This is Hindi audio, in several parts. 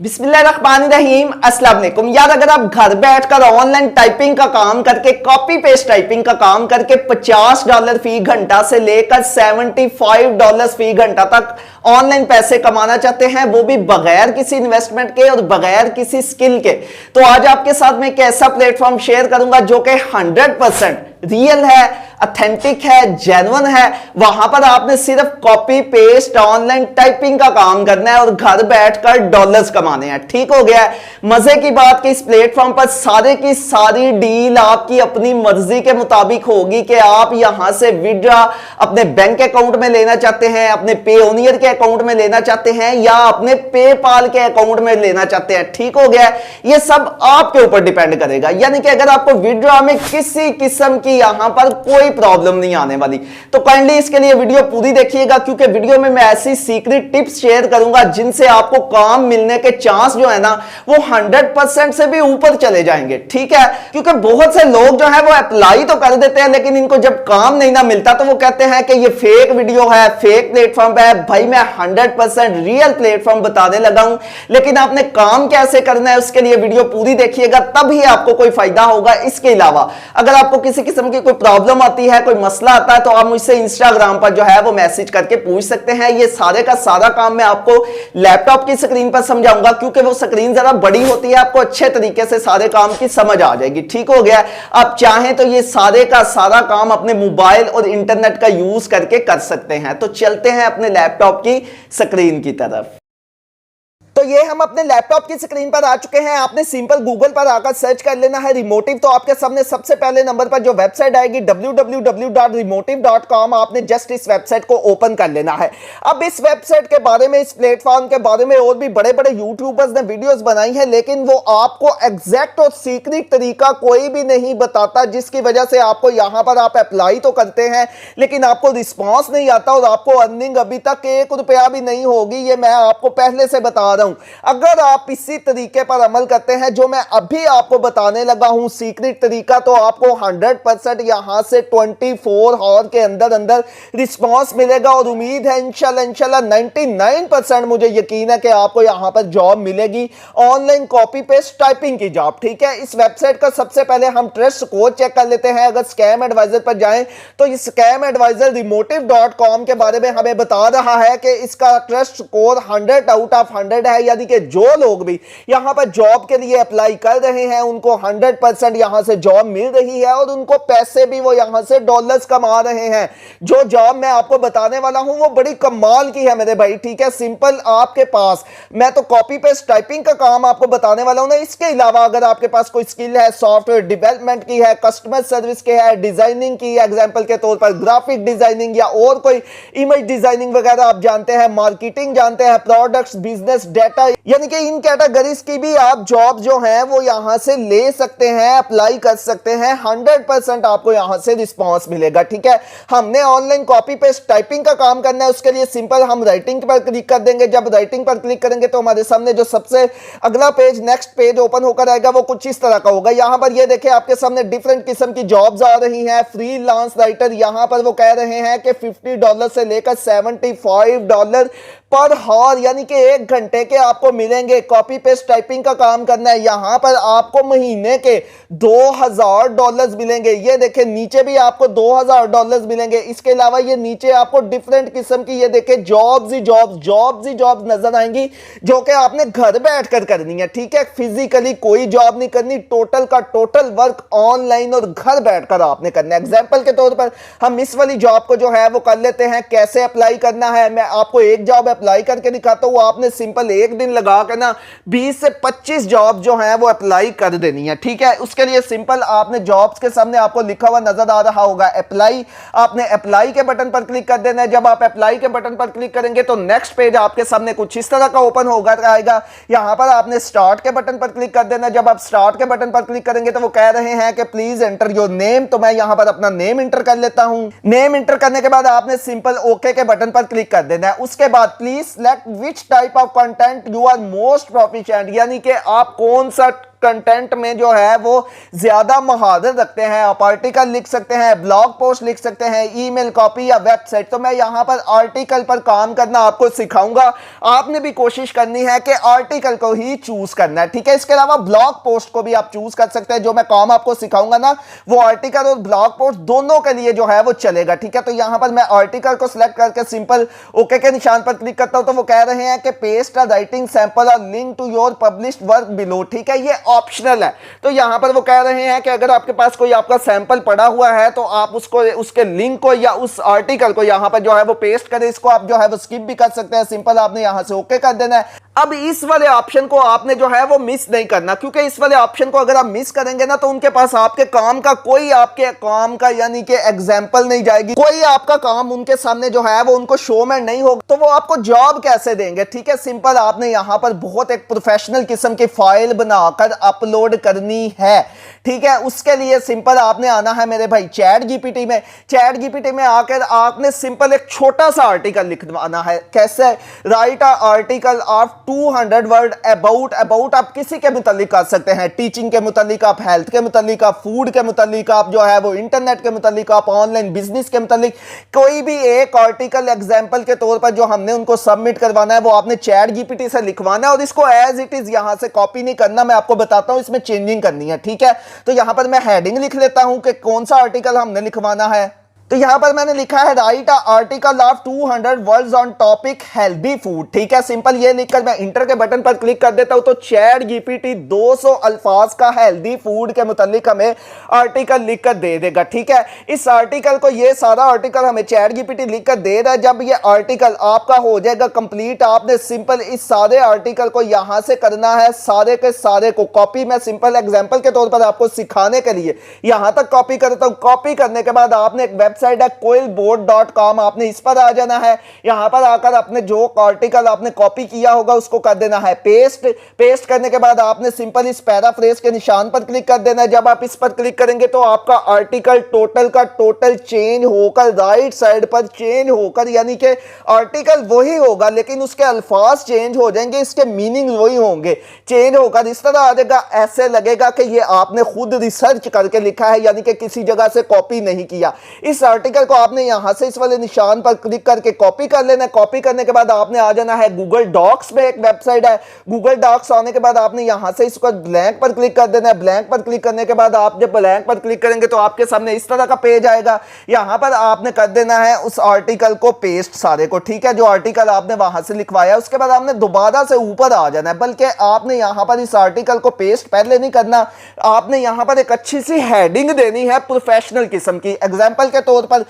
बिस्मिल्लाहिर्रहमानिर्रहीम अस्सलाम वालेकुम यार, अगर आप घर बैठकर ऑनलाइन टाइपिंग का काम करके, कॉपी पेस्ट टाइपिंग का काम करके $50 फी घंटा से लेकर $75 फी घंटा तक ऑनलाइन पैसे कमाना चाहते हैं, वो भी बगैर किसी इन्वेस्टमेंट के और बगैर किसी स्किल के, तो आज आपके साथ मैं एक ऐसा प्लेटफॉर्म शेयर करूंगा जो कि 100% रियल है, ऑथेंटिक है, जेन्युइन है। वहां पर आपने सिर्फ कॉपी पेस्ट ऑनलाइन टाइपिंग का काम करना है और घर बैठकर डॉलर्स कमाने हैं। ठीक हो गया है। मजे की बात कि इस प्लेटफॉर्म पर सारे की सारी डील आपकी अपनी मर्जी के मुताबिक होगी कि आप यहां से विड्रॉ अपने बैंक अकाउंट में लेना चाहते हैं, अपने पेओनियर के अकाउंट में लेना चाहते हैं या अपने पेपाल के अकाउंट में लेना चाहते हैं। ठीक हो गया है। यह सब आपके ऊपर डिपेंड करेगा, यानी कि अगर आपको विड्रॉ में किसी किस्म की यहां पर कोई प्रॉब्लम नहीं आने वाली, तो काइंडली इसके लिए वीडियो पूरी देखिएगा, क्योंकि वीडियो में मैं ऐसी सीक्रेट टिप्स शेयर करूंगा जिनसे आपको काम मिलने के चांस जो है ना वो 100% से भी ऊपर चले जाएंगे। ठीक है, क्योंकि बहुत से लोग जो है वो अप्लाई तो कर देते हैं, लेकिन इनको जब काम नहीं ना मिलता तो वो कहते हैं कि ये फेक वीडियो है, फेक प्लेटफॉर्म है। भाई मैं 100% रियल प्लेटफॉर्म बताने लगा हूं, लेकिन आपने काम कैसे करना है उसके लिए वीडियो पूरी देखिएगा, तभी आपको कोई फायदा होगा। इसके अलावा अगर आपको किसी किस्म की कोई प्रॉब्लम आती है, कोई मसला आता है, तो आप मुझसे इंस्टाग्राम पर जो है वो मैसेज करके पूछ सकते हैं। ये सारे का सारा काम मैं आपको लैपटॉप की स्क्रीन पर समझाऊंगा, क्योंकि वो स्क्रीन जरा बड़ी होती है, आपको अच्छे तरीके से सारे काम की समझ आ जाएगी। ठीक हो गया। आप चाहें तो ये सारे का सारा काम अपने मोबाइल और इंटरनेट का यूज करके कर सकते हैं। तो चलते हैं अपने लैपटॉप की स्क्रीन की तरफ। तो ये हम अपने लैपटॉप की स्क्रीन पर आ चुके हैं। आपने सिंपल गूगल पर आकर सर्च कर लेना है रिमोटिव, तो आपके सामने सबसे पहले नंबर पर जो वेबसाइट आएगी www.remotive.com, आपने जस्ट इस वेबसाइट को ओपन कर लेना है। अब इस वेबसाइट के बारे में, इस प्लेटफॉर्म के बारे में और भी बड़े बड़े यूट्यूबर्स ने वीडियोस बनाई है, लेकिन वो आपको एग्जैक्ट और सीक्रेट तरीका कोई भी नहीं बताता, जिसकी वजह से आपको यहां पर आप अप्लाई तो करते हैं लेकिन आपको रिस्पॉन्स नहीं आता और आपको अर्निंग अभी तक ₹1 भी नहीं होगी। ये मैं आपको पहले से बता रहा हूं। अगर आप इसी तरीके पर अमल करते हैं जो मैं अभी आपको बताने लगा हूं, सीक्रेट तरीका, तो आपको 100% यहां से 24 आवर के अंदर अंदर रिस्पांस मिलेगा और उम्मीद है इंशाल्लाह 99% मुझे यकीन है कि आपको यहां पर जॉब मिलेगी, ऑनलाइन कॉपी पेस्ट टाइपिंग की जॉब। ठीक है, इस वेबसाइट का सबसे पहले हम ट्रस्ट स्कोर चेक कर लेते हैं। अगर स्कैम एडवाइजर पर जाएं तो इस स्कैम एडवाइजर remotive.com के बारे में हमें बता रहा है कि इसका ट्रस्ट स्कोर 100/100 है, यानी कि जो लोग भी यहां पर जॉब के लिए अप्लाई कर रहे हैं उनको 100% यहां से जॉब मिल रही है और उनको पैसे भी वो यहां से डॉलर्स कमा रहे हैं। जो जॉब मैं आपको बताने वाला हूं वो बड़ी कमाल की है मेरे भाई। ठीक है, सिंपल आपके पास, मैं तो कॉपी पेस्ट टाइपिंग का काम आपको बताने वाला हूं ना, इसके अलावा अगर आपके पास कोई स्किल है, सॉफ्टवेयर डेवलपमेंट की है, कस्टमर सर्विस की है, डिजाइनिंग की है, एग्जांपल के तौर पर ग्राफिक डिजाइनिंग या और कोई इमेज डिजाइनिंग वगैरह आप जानते हैं, मार्केटिंग जानते हैं, प्रोडक्ट्स, बिजनेस, डेटा, यानी कि इन कैटेगरीज की भी आप जॉब जो है वो यहां से ले सकते हैं, अप्लाई कर सकते हैं। 100% आपको यहां से रिस्पांस मिलेगा। ठीक है, हमने ऑनलाइन कॉपी पेस्ट टाइपिंग का काम करना है, उसके लिए सिंपल हम राइटिंग पर क्लिक कर देंगे। जब राइटिंग पर क्लिक करेंगे तो हमारे सामने जो सबसे अगला पेज, नेक्स्ट पेज ओपन होकर आएगा, वो कुछ इस तरह का होगा। यहां पर ये देखिए आपके सामने डिफरेंट किस्म की जॉब्स आ रही हैं। फ्रीलांस राइटर, यहां पर वो कह रहे हैं कि $50 से लेकर $75 पर हॉर, यानी कि 1 घंटे के आपको मिलेंगे। कॉपी पेस्ट टाइपिंग का काम करना है, यहां पर आपको महीने के $2000 मिलेंगे। ये देखें नीचे भी आपको $2000 मिलेंगे। इसके अलावा ये नीचे आपको डिफरेंट किस्म की, ये देखें जॉब्स ही जॉब्स नजर आएंगी जो कि आपने घर बैठकर करनी है। ठीक है, फिजिकली कोई जॉब नहीं करनी, टोटल का टोटल वर्क ऑनलाइन और घर बैठकर आपने करना है। एग्जाम्पल के तौर पर हम इस वाली जॉब को जो है वो कर लेते हैं। कैसे अप्लाई करना है, मैं आपको एक जॉब अप्लाई करके दिखाता हूं। आपने सिंपल एक दिन लगा के ना 20 से 25 जॉब जो है वो अप्लाई कर देनी है। ठीक है, उसके लिए सिंपल आपने जॉब्स के सामने आपको लिखा हुआ नजर आ रहा होगा अप्लाई, आपने अप्लाई के बटन पर क्लिक कर देना है। जब आप अप्लाई के बटन पर क्लिक करेंगे तो नेक्स्ट पेज आपके सामने कुछ इस तरह का ओपन होगा आएगा। यहां पर आपने स्टार्ट के बटन पर क्लिक कर देना है। जब आप स्टार्ट के बटन पर क्लिक करेंगे तो वो कह रहे हैं कि प्लीज एंटर योर नेम, तो मैं यहां पर अपना नेम एंटर कर लेता हूं। नेम एंटर करने के बाद आपने सिंपल ओके के बटन पर क्लिक कर देना है। उसके बाद please select which type of content you are most proficient, यानी कि आप कौन सा कंटेंट में जो है वो ज्यादा महारत रखते हैं, आप आर्टिकल लिख सकते हैं, ब्लॉग पोस्ट लिख सकते हैं, ईमेल कॉपी या वेबसाइट, तो मैं यहां पर आर्टिकल पर काम करना आपको सिखाऊंगा। आपने भी कोशिश करनी है कि आर्टिकल को ही चूज करना है, ठीक है। इसके अलावा ब्लॉग पोस्ट को भी आप चूज कर सकते हैं। जो मैं काम आपको सिखाऊंगा ना वो आर्टिकल और ब्लॉग पोस्ट दोनों के लिए जो है वो चलेगा, ठीक है। तो यहां पर मैं आर्टिकल को सिलेक्ट करके सिंपल ओके के निशान पर क्लिक करता हूं तो वो कह रहे हैं कि पेस्ट अ राइटिंग सैंपल और link to your published work below, ठीक है। ये ऑप्शनल है। तो यहां पर वो कह रहे हैं कि अगर आपके पास कोई आपका सैंपल पड़ा हुआ है तो आप उसको, उसके लिंक को या उस आर्टिकल को यहां पर जो है वो पेस्ट करें। इसको आप जो है वो स्किप भी कर सकते हैं, सिंपल आपने यहां से ओके कर देना है। अब इस वाले ऑप्शन को आपने जो है वो मिस नहीं करना, क्योंकि इस वाले ऑप्शन को अगर आप मिस करेंगे ना तो उनके पास आपके काम का कोई, आपके काम का यानी कि एग्जांपल नहीं जाएगी, कोई आपका काम उनके सामने जो है वो उनको शो में नहीं होगा, तो वो आपको जॉब कैसे देंगे, ठीक है। सिंपल आपने यहां पर बहुत एक प्रोफेशनल किस्म की फाइल बनाकर अपलोड करनी है, ठीक है। उसके लिए सिंपल आपने आना है मेरे भाई चैट जीपीटी में। चैट जीपीटी में आकर आपने सिंपल एक छोटा सा आर्टिकल लिखवाना है। कैसे? Right a article of 200 word about आप किसी के मुतालिक कर सकते हैं, टीचिंग के मुतालिक, आप हेल्थ के मुतालिक, आप फूड के मुतालिक, आप जो है वो इंटरनेट के मुतालिक, आप ऑनलाइन बिजनेस के मुतालिक, कोई भी एक आर्टिकल एग्जांपल के तौर पर जो हमने उनको सबमिट करवाना है वो आपने चैट जीपीटी से लिखवाना है और इसको एज इट इज यहां से कॉपी नहीं करना, मैं आपको बताता हूं, इसमें चेंजिंग करनी है, ठीक है। तो यहां पर मैं हेडिंग लिख लेता हूं कि कौन सा आर्टिकल हमने लिखवाना है। तो यहां पर मैंने लिखा है right a article of 200 words on topic healthy food, ठीक है। सिंपल ये लिखकर मैं इंटर के बटन पर क्लिक कर देता हूं तो चैट जीपीटी 200 अल्फाज का हेल्दी फूड के मुतालिक हमें आर्टिकल लिखकर दे देगा, ठीक है। इस आर्टिकल को, ये सारा आर्टिकल हमें चैट जीपीटी लिखकर दे रहा है। जब ये आर्टिकल आपका हो जाएगा कंप्लीट, आपने सिंपल इस सारे आर्टिकल को यहां से करना है, सारे के सारे को कॉपी। मैं सिंपल एग्जांपल के तौर पर आपको सिखाने के लिए यहां तक कॉपी करता हूं। कॉपी करने के बाद आपने एक वेबसाइट है quillboard.com, आपने इस पर आ जाना है। यहां पर आकर अपने जो आर्टिकल आपने कॉपी किया होगा उसको कर देना है पेस्ट। पेस्ट करने के बाद आपने सिंपल इस पैराफ्रेज के निशान पर क्लिक कर देना है। जब आप इस पर क्लिक करेंगे तो आपका आर्टिकल टोटल का टोटल चेंज होकर राइट साइड पर चेंज होकर, यानी कि आर्टिकल वही होगा लेकिन उसके अल्फाज चेंज हो जाएंगे, इसके मीनिंग वही होंगे, चेंज होकर इस तरह आ जाएगा। ऐसे लगेगा कि ये आपने खुद रिसर्च करके लिखा है, यानी कि किसी जगह से कॉपी नहीं किया। इस आर्टिकल को आपने यहां से इस वाले निशान पर क्लिक करके कॉपी कर लेना है। कॉपी करने के बाद आपने आ जाना है गूगल डॉक्स में, एक वेबसाइट है गूगल डॉक्स। आने के बाद आपने यहां से इसको ब्लैंक पर क्लिक कर देना है। ब्लैंक पर क्लिक करने के बाद आप जब ब्लैंक पर क्लिक करेंगे तो आपके सामने इस तरह का पेज आएगा। यहां पर आपने कर देना है उस आर्टिकल को पेस्ट सारे को, ठीक है, जो आर्टिकल आपने वहां से लिखवाया। उसके बाद आपने दोबारा से ऊपर आ जाना है, बल्कि आपने यहां पर इस आर्टिकल को पेस्ट पहले नहीं करना, आपने यहां पर एक अच्छी सी हेडिंग देनी है प्रोफेशनल किस्म की। एग्जांपल के तौर पर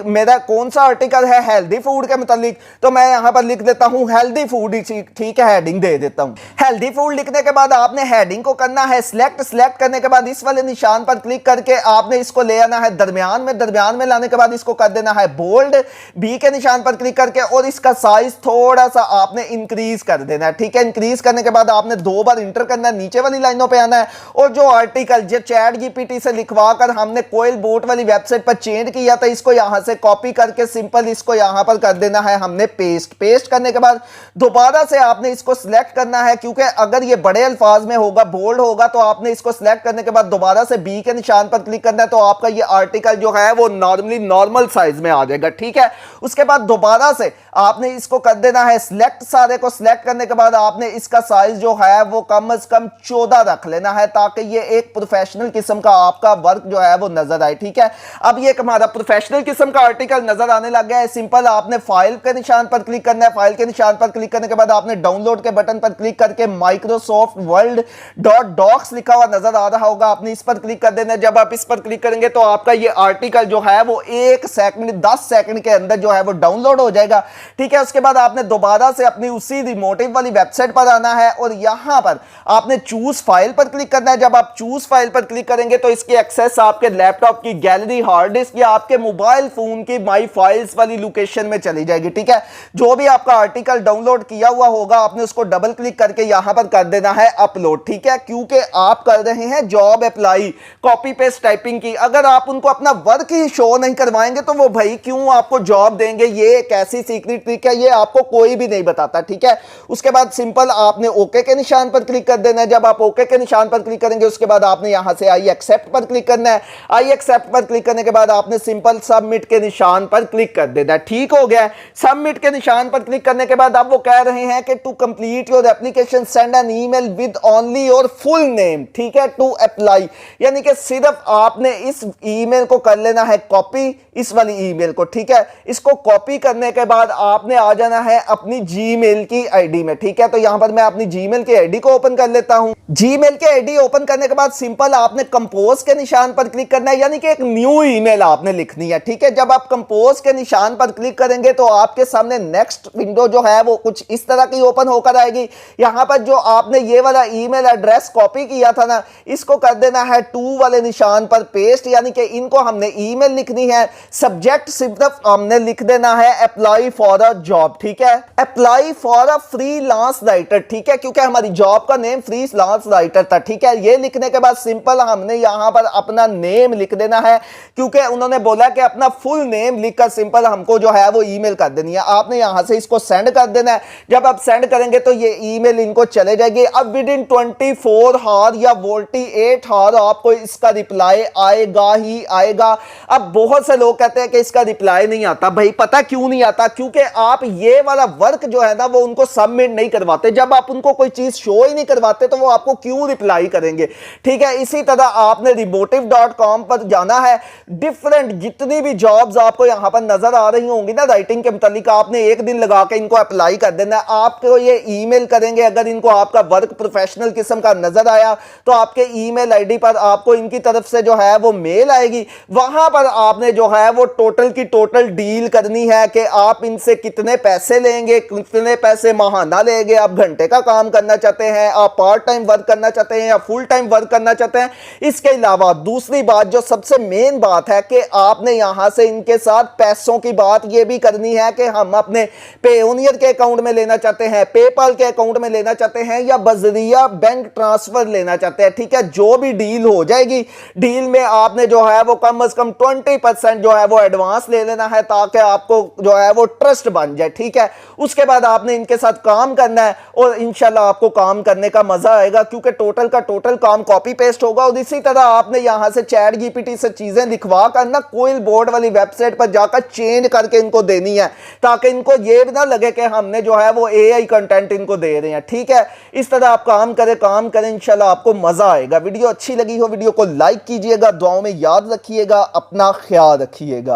मेरा कौन सा आर्टिकल है हेल्दी फूड के मुतालिक, तो मैं यहां पर लिख देता हूं हेल्दी फूड, ठीक है, हेडिंग दे देता हूं। हेल्दी फूड लिखने के बाद आपने हेडिंग को करना है सिलेक्ट। सिलेक्ट करने के बाद इस वाले निशान पर क्लिक करके आपने इसको ले आना है दरमियान में। दरमियान में लाने के बाद इसको कर देना है बोल्ड, बी के निशान पर क्लिक करके, और इसका साइज थोड़ा सा आपने इंक्रीज कर देना है, ठीक है। इंक्रीज करने के बाद आपने 2 बार इंटर करना है, नीचे वाली लाइनों पे आना है, और जो आर्टिकल जो चैट जीपीटी से लिखवा कर हमने क्विलबोर्ड वाली वेबसाइट पर चेंज किया था, इसको यहां से कॉपी करके सिंपल इसको यहां पर कर देना है हमने पेस्ट। पेस्ट करने के बाद दोबारा से आपने इसको सिलेक्ट करना है, क्योंकि अगर ये बड़े अल्फाज में होगा, बोल्ड होगा, तो आपने इसको सिलेक्ट करने के बाद दोबारा से बी के निशान पर क्लिक करना है, तो आपका ये आर्टिकल जो है वो नॉर्मली नॉर्मल साइज में आ जाएगा, ठीक है। उसके बाद दोबारा से आपने इसको कर देना है सिलेक्ट। सारे को सिलेक्ट करने के बाद आपने इसका साइज जो है वो कम से कम 14 रख लेना है, ताकि ये एक प्रोफेशनल किस्म का आपका वर्क जो है वो नजर आए, ठीक है। अब ये हमारा प्रोफेशनल किस्म का आर्टिकल नजर आने लग गया है। सिंपल आपने फाइल के निशान पर क्लिक करना है। फाइल के निशान पर क्लिक करने के बाद आपने डाउनलोड के बटन पर क्लिक करके माइक्रोसॉफ्ट वर्ड .डॉक्स लिखा हुआ नजर आ रहा होगा, आपने इस पर क्लिक कर देना है। जब आप इस पर क्लिक करेंगे तो आपका ये आर्टिकल जो है वो 1 सेकंड 10 सेकंड के अंदर जो है वो डाउनलोड हो जाएगा, ठीक है। उसके बाद आपने दोबारा से अपनी उसी रिमोटिव वाली वेबसाइट पर आना है और यहां पर आपने चूज फाइल पर क्लिक करना है। जब आप चूज फाइल पर क्लिक करेंगे तो इसकी एक्सेस आपके लैपटॉप की गैलरी, हार्ड डिस्क या आपके मोबाइल फोन की माई फाइल्स वाली लोकेशन में चली जाएगी। ठीक है, जो भी आपका आर्टिकल डाउनलोड किया हुआ होगा आपने उसको डबल क्लिक करके यहां पर कर देना है अपलोड। ठीक है, क्योंकि आप कर रहे हैं job apply copy paste typing की। अगर आप उनको अपना वर्क ही शो नहीं करवाएंगे तो वो भाई क्यों आपको जॉब देंगे? ये एक ऐसी सीक्रेट ट्रिक है, ये आपको कोई भी नहीं बताता। ठीक है, उसके बाद सिंपल आपने ओके के निशान पर क्लिक कर देना है। जब आप ओके के निशान पर क्लिक करेंगे उसके बाद आपने यहां से आई एक्सेप्ट पर क्लिक करना है। आई एक्सेप्ट पर क्लिक करने के बाद आपने सिंपल सबमिट के निशान पर क्लिक कर देना है। ठीक हो गया। सबमिट के निशान पर क्लिक करने के बाद अब वो कह रहे हैं कि to complete your application send an email with only your full name. ठीक है, टू अप्लाई, यानी कि सिर्फ आपने इस ईमेल को कर लेना है कॉपी, इस वाली ईमेल को। ठीक है, इसको कॉपी करने के बाद आपने आ जाना है अपनी जीमेल की आईडी में। ठीक है, तो यहां पर मैं अपनी जीमेल की आईडी को ओपन कर लेता हूं। जीमेल की आईडी ओपन करने के बाद सिंपल आपने कंपोज के निशान पर क्लिक करना है, यानी कि एक न्यू ईमेल आपने लिखनी है। ठीक है, जब आप कंपोज के निशान पर क्लिक करेंगे तो आपके सामने नेक्स्ट विंडो जो है वो कुछ इस तरह की ओपन होकर आएगी। यहां पर जो आपने ये वाला ईमेल एड्रेस कॉपी किया था ना, इसको कर देना है टू वाले निशान पर पेस्ट, यानी कि इनको हमने ईमेल लिखनी है। सब्जेक्ट सिर्फ हमने लिख देना है अप्लाई फॉर अ जॉब। ठीक है, apply for a freelance writer. ठीक है, क्योंकि हमारी जॉब का नेम फ्रीलांस राइटर था। ठीक है, ये लिखने के बाद सिंपल हमने यहां पर अपना नेम लिख देना है, क्योंकि उन्होंने बोला कि अपना फुल नेम लिखकर सिंपल हमको जो है वो ईमेल कर देनी है। आपने यहां से इसको सेंड कर देना है। जब आप सेंड करेंगे तो ये ईमेल इनको चले जाएगी। अब विद इन 24 आवर या 48 आवर आपको इसका रिप्लाई आएगा ही आएगा। अब बहुत से लोग कहते हैं कि इसका रिप्लाई नहीं आता। भाई पता क्यों नहीं आता? क्योंकि आप ये वाला वर्क जो है ना वो उनको सबमिट नहीं करवाते। जब आप उनको कोई चीज शो ही नहीं करवाते तो वो आपको क्यों रिप्लाई करेंगे? ठीक है, इसी तरह आपने remotive.com पर जाना है। डिफरेंट जितनी भी जॉब्स आपको यहां पर नजर आ रही होंगी ना राइटिंग के मुतालिक, आपने एक दिन लगा के इनको अप्लाई कर देना है। आपको ये ईमेल करेंगे, अगर इनको आपका वर्क प्रोफेशनल किस्म का नजर आया तो आपके ईमेल आईडी पर आपको इनकी तरफ से जो है वो मेल आएगी। वहां पर आपने जो है वो टोटल की टोटल डील करनी है कि आप इनसे कितने पैसे लेंगे, कितने पैसे माहाना लेंगे, आप घंटे का काम करना चाहते हैं, आप पार्ट टाइम वर्क करना चाहते हैं या फुल टाइम वर्क करना चाहते हैं। इसके अलावा दूसरी बात जो सबसे मेन बात है कि आपने यहां से इनके साथ पैसों की बात ये भी करनी है कि हम अपने पेयोनियर के अकाउंट में लेना चाहते हैं, पेपाल के अकाउंट में लेना चाहते हैं या बजरिया बैंक ट्रांसफर लेना चाहते हैं। ठीक है, जो भी डील हो जाएगी, डील में आपने जो है वो कम से कम 20% जो है वो एडवांस ले लेना है ताकि आपको जो है वो ट्रस्ट बन जाए। ठीक है, उसके बाद आपने इनके साथ काम करना है और इंशाल्लाह आपको काम करने का मजा आएगा, क्योंकि टोटल का टोटल काम कॉपी पेस्ट होगा। और इसी तरह आपने यहां से चैट जीपीटी से चीजें लिखवा कर ना कोइल बोर्ड वाली वेबसाइट पर जाकर चेंज करके इनको देनी है, ताकि इनको ये भी ना लगे कि हमने जो है वो एआई कंटेंट इनको दे रहे हैं। ठीक है, इस तरह आप काम करें इंशाल्लाह आपको मजा आएगा। वीडियो अच्छी लगी हो वीडियो को लाइक कीजिएगा, दुआओं में याद रखिएगा, अपना ख्याल रखिएगा।